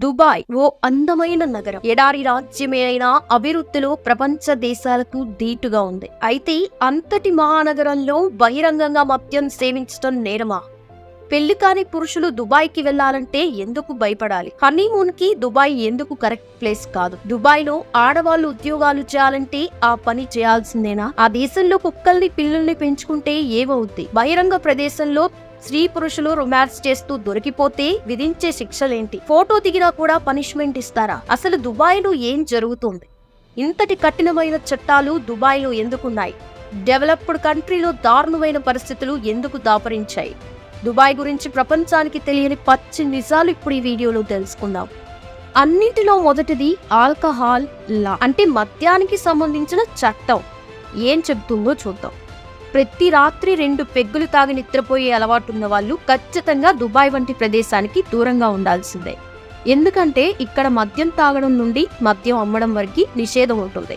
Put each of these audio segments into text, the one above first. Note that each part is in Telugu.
దుబాయ్ ఓ అందమైన నగరం. ఎడారి రాజ్యమే అయినా అభివృద్ధిలో ప్రపంచ దేశాలకు ధీటుగా ఉంది. అయితే అంతటి మహానగరంలో బహిరంగంగా మద్యం సేవించడం నేరమా? పెళ్లి కాని పురుషులు దుబాయ్కి వెళ్లాలంటే ఎందుకు భయపడాలి? హనీమూన్ కి దుబాయ్ ఎందుకు కరెక్ట్ ప్లేస్ కాదు? దుబాయ్ లో ఆడవాళ్లు ఉద్యోగాలు చేయాలంటే ఆ పని చేయాల్సిందేనా? ఆ దేశంలో కుక్కల్ని పిల్లల్ని పెంచుకుంటే ఏమవుద్ది? బహిరంగ ప్రదేశంలో స్త్రీ పురుషులు రొమాన్స్ చేస్తూ దొరికిపోతే విధించే శిక్షలేంటి? ఫోటో దిగినా కూడా పనిష్మెంట్ ఇస్తారా? అసలు దుబాయ్ లో ఏం జరుగుతుంది? ఇంతటి కఠినమైన చట్టాలు దుబాయ్ లో ఎందుకున్నాయి? డెవలప్డ్ కంట్రీలో దారుణమైన పరిస్థితులు ఎందుకు దాపరించాయి? దుబాయ్ గురించి ప్రపంచానికి తెలియని పచ్చి నిజాలు ఇప్పుడు ఈ వీడియోలో తెలుసుకుందాం. అన్నింటిలో మొదటిది ఆల్కహాల్ లా, అంటే మద్యానికి సంబంధించిన చట్టం ఏం చెబుతుందో చూద్దాం. ప్రతి రాత్రి 2 పెగ్గులు తాగి నిద్రపోయే అలవాటున్న వాళ్ళు ఖచ్చితంగా దుబాయ్ వంటి ప్రదేశానికి దూరంగా ఉండాల్సిందే. ఎందుకంటే ఇక్కడ మద్యం తాగడం నుండి మద్యం అమ్మడం వరకు నిషేధం ఉంటుంది.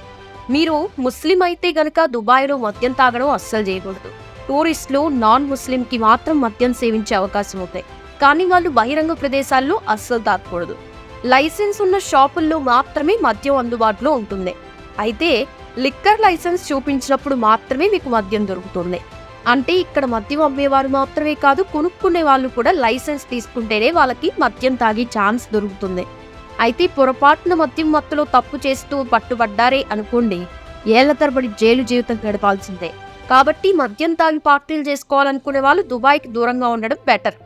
మీరు ముస్లిం అయితే గనక దుబాయ్లో మద్యం తాగడం అస్సలు చేయకూడదు. టూరిస్టులు నాన్ ముస్లిం కి మాత్రం మద్యం సేవించే అవకాశం ఉంటాయి, కానీ వాళ్ళు బహిరంగ ప్రదేశాల్లో అస్సలు తాగకూడదు. లైసెన్స్ ఉన్న షాపుల్లో మాత్రమే మద్యం అందుబాటులో ఉంటుంది. అయితే లిక్కర్ లైసెన్స్ చూపించినప్పుడు మాత్రమే మీకు మద్యం దొరుకుతుంది. అంటే ఇక్కడ మద్యం అమ్మేవారు మాత్రమే కాదు, కొనుక్కునే వాళ్ళు కూడా లైసెన్స్ తీసుకుంటేనే వాళ్ళకి మద్యం తాగే ఛాన్స్ దొరుకుతుంది. అయితే పొరపాటున మద్యం మత్తులో తప్పు చేస్తూ పట్టుబడ్డారే అనుకోండి, ఏళ్ల తరబడి జైలు జీవితం గడపాల్సిందే. కాబట్టి మద్యం తాగి పార్టీలు చేసుకోవాలనుకునే వాళ్ళు దుబాయ్కి దూరంగా ఉండడం బెటర్.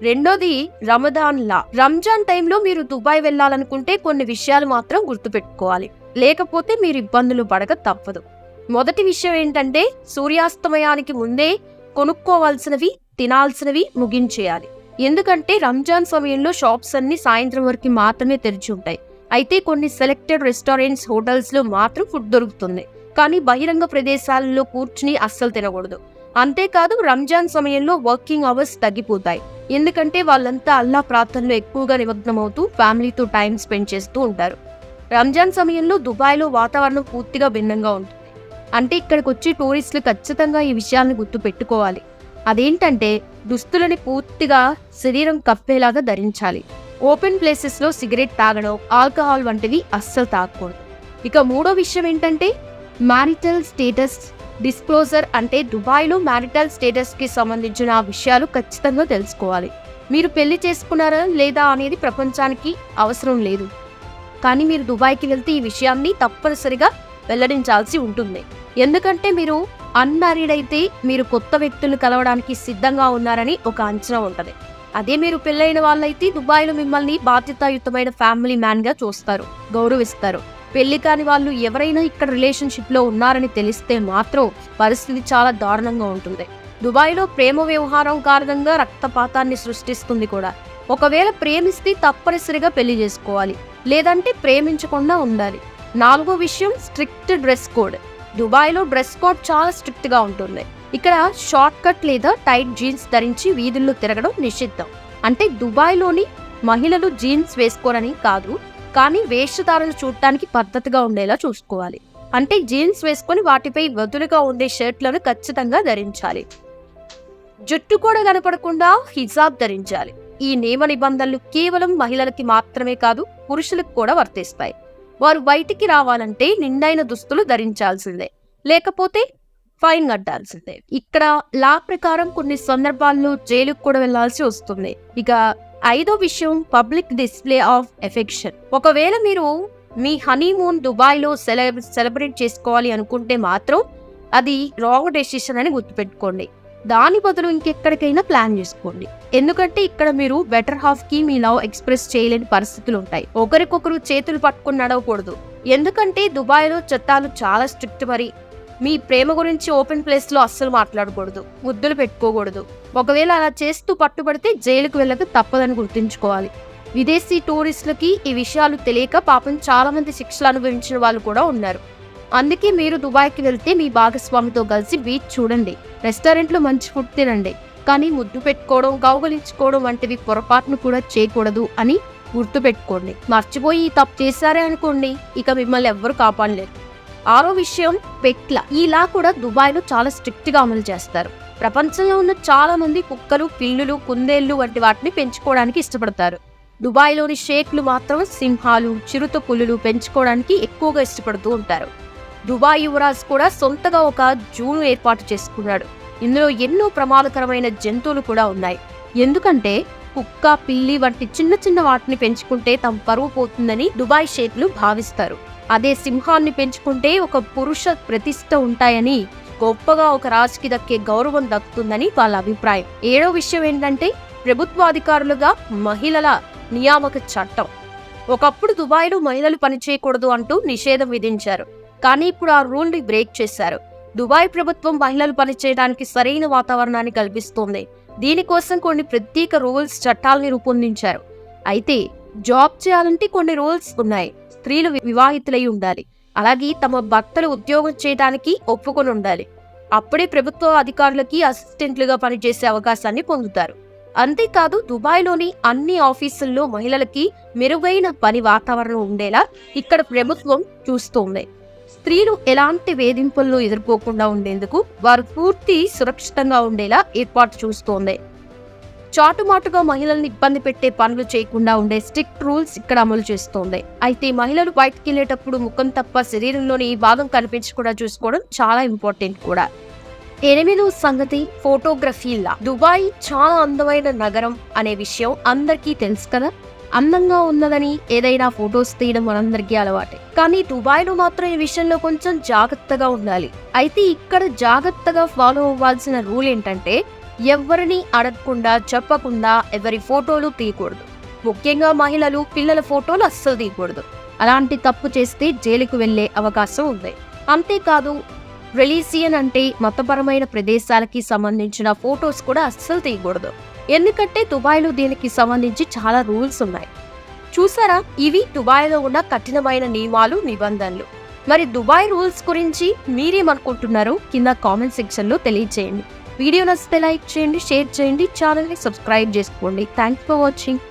రెండోది రమదాన్ లా. రంజాన్ టైంలో మీరు దుబాయ్ వెళ్లాలనుకుంటే కొన్ని విషయాలు మాత్రం గుర్తుపెట్టుకోవాలి, లేకపోతే మీరు ఇబ్బందులు పడక తప్పదు. మొదటి విషయం ఏంటంటే, సూర్యాస్తమయానికి ముందే కొనుక్కోవాల్సినవి తినాల్సినవి ముగించేయాలి. ఎందుకంటే రంజాన్ సమయంలో షాప్స్ అన్ని సాయంత్రం వరకు మాత్రమే తెరిచి ఉంటాయి. అయితే కొన్ని సెలెక్టెడ్ రెస్టారెంట్స్, హోటల్స్ లో మాత్రం ఫుడ్ దొరుకుతుంది, కానీ బహిరంగ ప్రదేశాలలో కూర్చుని అస్సలు తినకూడదు. అంతేకాదు రంజాన్ సమయంలో వర్కింగ్ అవర్స్ తగ్గిపోతాయి, ఎందుకంటే వాళ్ళంతా అల్లా ప్రార్థనలో ఎక్కువగా నిమగ్నమవుతూ ఫ్యామిలీతో టైం స్పెండ్ చేస్తూ ఉంటారు. రంజాన్ సమయంలో దుబాయ్లో వాతావరణం పూర్తిగా భిన్నంగా ఉంటుంది. అంటే ఇక్కడికి వచ్చి టూరిస్టులు ఖచ్చితంగా ఈ విషయాలను గుర్తు పెట్టుకోవాలి. అదేంటంటే, దుస్తులని పూర్తిగా శరీరం కప్పేలాగా ధరించాలి. ఓపెన్ ప్లేసెస్ లో సిగరెట్ తాగడం, ఆల్కహాల్ వంటివి అస్సలు తాగకూడదు. ఇక మూడో విషయం ఏంటంటే మ్యారిటల్ స్టేటస్ డిస్క్లోజర్. అంటే దుబాయ్లో మ్యారిటల్ స్టేటస్ కి సంబంధించిన విషయాలు ఖచ్చితంగా తెలుసుకోవాలి. మీరు పెళ్లి చేసుకున్నారా లేదా అనేది ప్రపంచానికి అవసరం లేదు, కానీ మీరు దుబాయ్కి వెళ్తే ఈ విషయాన్ని తప్పనిసరిగా వెల్లడించాల్సి ఉంటుంది. ఎందుకంటే మీరు అన్మ్యారీడ్ అయితే మీరు కొత్త వ్యక్తులు కలవడానికి సిద్ధంగా ఉన్నారని ఒక అంచనా ఉంటది. అదే మీరు పెళ్ళైన వాళ్ళైతే దుబాయ్లో మిమ్మల్ని బాధ్యతాయుతమైన ఫ్యామిలీ మ్యాన్ గా చూస్తారు, గౌరవిస్తారు. పెళ్లి కాని వాళ్ళు ఎవరైనా ఇక్కడ రిలేషన్షిప్ లో ఉన్నారని తెలిస్తే మాత్రం పరిస్థితి చాలా దారుణంగా ఉంటుంది. దుబాయ్లో ప్రేమ వ్యవహారం కారణంగా రక్తపాతాన్ని సృష్టిస్తుంది కూడా. ఒకవేళ ప్రేమిస్తే తప్పనిసరిగా పెళ్లి చేసుకోవాలి, లేదంటే ప్రేమించకుండా ఉండాలి. నాలుగో విషయం స్ట్రిక్ట్ డ్రెస్ కోడ్. దుబాయ్లో డ్రెస్ కోడ్ చాలా స్ట్రిక్ట్ గా ఉంటుంది. ఇక్కడ షార్ట్ కట్ లేదా టైట్ జీన్స్ ధరించి వీధుల్లో తిరగడం నిషిద్ధం. అంటే దుబాయ్లోని మహిళలు జీన్స్ వేసుకోరని కాదు, కానీ వేషధారణ చూడటానికి పద్ధతిగా ఉండేలా చూసుకోవాలి. అంటే జీన్స్ వేసుకొని వాటిపై వదులుగా ఉండే షర్ట్లను ఖచ్చితంగా ధరించాలి. జుట్టు కూడా కనపడకుండా హిజాబ్ ధరించాలి. ఈ నియమ నిబంధనలు కేవలం మహిళలకి మాత్రమే కాదు, పురుషులకు కూడా వర్తిస్తాయి. వారు బయటికి రావాలంటే నిండైన దుస్తులు ధరించాల్సిందే, లేకపోతే ఫైన్ కట్టాల్సిందే. ఇక్కడ లా ప్రకారం కొన్ని సందర్భాల్లో జైలుకు కూడా వెళ్లాల్సి వస్తుంది. ఇక ఐదో విషయం పబ్లిక్ డిస్ప్లే ఆఫ్ ఎఫెక్షన్. ఒకవేళ మీరు మీ హనీమూన్ దుబాయ్లో సెలబ్రేట్ చేసుకోవాలి అనుకుంటే మాత్రం అది రాంగ్ డెసిషన్ అని గుర్తుపెట్టుకోండి. దాని బదులు ఇంకెక్కడికైనా ప్లాన్ చేసుకోండి. ఎందుకంటే ఇక్కడ మీరు బెటర్ హాఫ్ కి మీ లవ్ ఎక్స్ప్రెస్ చేయలేని పరిస్థితులు ఉంటాయి. ఒకరికొకరు చేతులు పట్టుకుని నడవకూడదు, ఎందుకంటే దుబాయ్లో చట్టాలు చాలా స్ట్రిక్ట్. మరి మీ ప్రేమ గురించి ఓపెన్ ప్లేస్ లో అస్సలు మాట్లాడకూడదు, ముద్దులు పెట్టుకోకూడదు. ఒకవేళ అలా చేస్తూ పట్టుబడితే జైలుకు వెళ్ళక తప్పదని గుర్తుంచుకోవాలి. విదేశీ టూరిస్టులకి ఈ విషయాలు తెలియక పాపం చాలా మంది శిక్షలు అనుభవించిన వాళ్ళు కూడా ఉన్నారు. అందుకే మీరు దుబాయ్కి వెళ్తే మీ భాగస్వామితో కలిసి బీచ్ చూడండి, రెస్టారెంట్లో మంచి ఫుడ్ తినండి, కానీ ముద్దు పెట్టుకోవడం, కౌగలించుకోవడం వంటివి పొరపాటును కూడా చేయకూడదు అని గుర్తుపెట్టుకోండి. మర్చిపోయి ఈ తప్పు చేశారే అనుకోండి, ఇక మిమ్మల్ని ఎవ్వరు కాపాడలేరు. ఆరో విషయం పెట్ల. ఈ లా కూడా దుబాయ్లో చాలా స్ట్రిక్ట్ గా అమలు చేస్తారు. ప్రపంచంలో ఉన్న చాలా మంది కుక్కలు, పిల్లులు, కుందేళ్లు వంటి వాటిని పెంచుకోవడానికి ఇష్టపడతారు. దుబాయ్లోని షేక్లు మాత్రం సింహాలు, చిరుత పులులు పెంచుకోవడానికి ఎక్కువగా ఇష్టపడుతూ ఉంటారు. దుబాయ్ యువరాజ్ కూడా సొంతగా ఒక జూను ఏర్పాటు చేసుకున్నాడు. ఇందులో ఎన్నో ప్రమాదకరమైన జంతువులు కూడా ఉన్నాయి. ఎందుకంటే కుక్క, పిల్లి వంటి చిన్న చిన్న వాటిని పెంచుకుంటే తమ పరువు పోతుందని దుబాయ్ షేక్లు భావిస్తారు. అదే సింహాన్ని పెంచుకుంటే ఒక పురుష ప్రతిష్ఠ ఉంటాయని, గొప్పగా ఒక రాజుకి దక్కే గౌరవం దక్కుతుందని వాళ్ళ అభిప్రాయం. 7వ విషయం ఏంటంటే ప్రభుత్వాధికారులుగా మహిళల నియామక చట్టం. ఒకప్పుడు దుబాయ్లో మహిళలు పనిచేయకూడదు అంటూ నిషేధం విధించారు. కానీ ఇప్పుడు ఆ రూల్ ని బ్రేక్ చేశారు. దుబాయ్ ప్రభుత్వం మహిళలు పనిచేయడానికి సరైన వాతావరణాన్ని కల్పిస్తోంది. దీనికోసం కొన్ని ప్రత్యేక రూల్స్, చట్టాలని రూపొందించారు. అయితే జాబ్ చేయాలంటే కొన్ని రూల్స్ ఉన్నాయి. స్త్రీలు వివాహితులై ఉండాలి. అలాగే తమ భర్తలు ఉద్యోగం చేయడానికి ఒప్పుకొని ఉండాలి. అప్పుడే ప్రభుత్వ అధికారులకి అసిస్టెంట్లుగా పనిచేసే అవకాశాన్ని పొందుతారు. అంతేకాదు దుబాయ్లోని అన్ని ఆఫీసుల్లో మహిళలకి మెరుగైన పని వాతావరణం ఉండేలా ఇక్కడ ప్రభుత్వం చూస్తోంది. స్త్రీలు ఎలాంటి వేధింపులను ఎదుర్కోకుండా ఉండేందుకు వారు పూర్తి సురక్షితంగా ఉండేలా ఏర్పాటు చూస్తోంది. చాటుమాటుగా మహిళల్ని ఇబ్బంది పెట్టే పనులు చేయకుండా ఉండే స్ట్రిక్ట్ రూల్స్ ఇక్కడ అమలు చేస్తోంది. అయితే మహిళలు బయటకు వెళ్ళేటప్పుడు ముఖం తప్ప శరీరంలోని ఈ భాగం కనిపించకుండా చూసుకోవడం చాలా ఇంపార్టెంట్ కూడా. 8వ సంగతి ఫోటోగ్రఫీలా. దుబాయ్ చాలా అందమైన నగరం అనే విషయం అందరికీ తెలుసు కదా. అందంగా ఉన్నదని ఏదైనా ఫొటోస్ తీయడం మనందరికీ అలవాటే. కానీ దుబాయ్లో మాత్రం ఈ విషయంలో కొంచెం జాగ్రత్తగా ఉండాలి. అయితే ఇక్కడ జాగ్రత్తగా ఫాలో అవ్వాల్సిన రూల్ ఏంటంటే ఎవరిని అడగకుండా, చెప్పకుండా ఎవరి ఫోటోలు తీయకూడదు. ముఖ్యంగా మహిళలు, పిల్లల ఫోటోలు అస్సలు తీయకూడదు. అలాంటి తప్పు చేస్తే జైలుకు వెళ్లే అవకాశం ఉంది. అంతేకాదు రిలీజియన్ అంటే మతపరమైన ప్రదేశాలకి సంబంధించిన ఫొటోస్ కూడా అస్సలు తీయకూడదు. ఎందుకంటే దుబాయ్లో దీనికి సంబంధించి చాలా రూల్స్ ఉన్నాయి. చూసారా, ఇవి దుబాయ్లో ఉన్న కఠినమైన నియమాలు, నిబంధనలు. మరి దుబాయ్ రూల్స్ గురించి మీరేమనుకుంటున్నారో కింద కామెంట్ సెక్షన్ లో తెలియజేయండి. వీడియో నచ్చితే లైక్ చేయండి, షేర్ చేయండి, ఛానల్ ని సబ్స్క్రైబ్ చేసుకోండి. Thanks for watching.